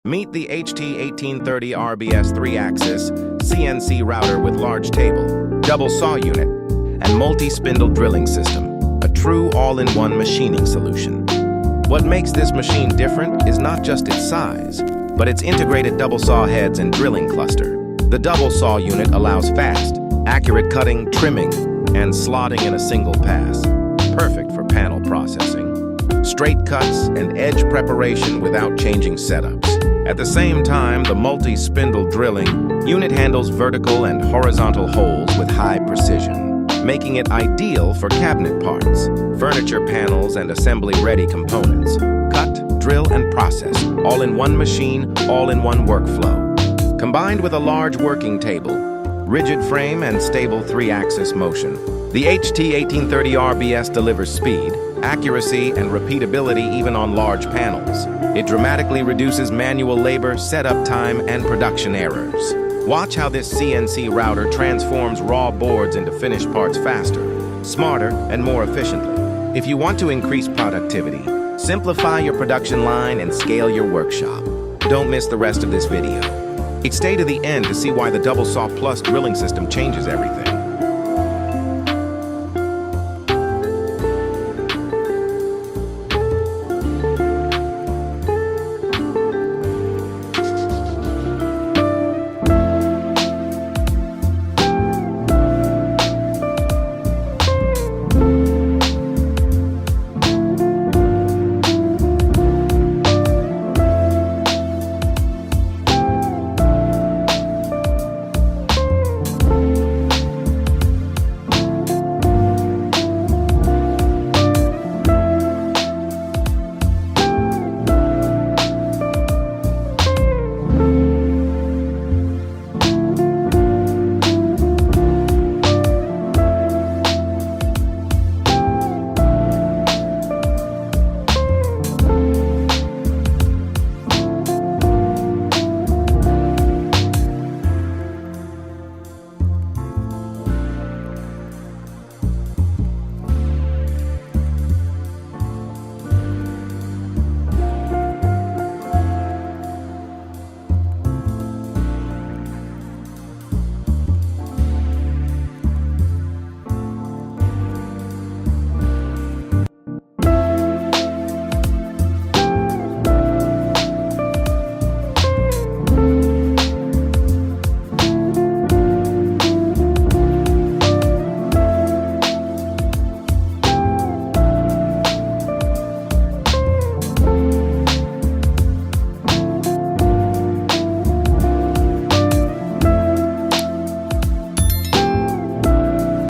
Meet the HT-1830RBS 3-axis CNC router with large table, double saw unit, and multi-spindle drilling system, a true all-in-one machining solution. What makes this machine different is not just its size, but its integrated double saw heads and drilling cluster. The double saw unit allows fast, accurate cutting, trimming, and slotting in a single pass, perfect for panel processing, straight cuts, and edge preparation without changing setups. At the same time, the multi-spindle drilling unit handles vertical and horizontal holes with high precision, making it ideal for cabinet parts, furniture panels, and assembly-ready components. Cut, drill, and process, all in one machine, all in one workflow. Combined with a large working table, rigid frame, and stable 3-axis motion, the HT-1830RBS delivers speed, accuracy, and repeatability even on large panels. It dramatically reduces manual labor, setup time, and production errors. Watch how this CNC router transforms raw boards into finished parts faster, smarter, and more efficiently. If you want to increase productivity, simplify your production line and scale your workshop. Don't miss the rest of this video. Stay to the end to see why the Double Saw Plus drilling system changes everything.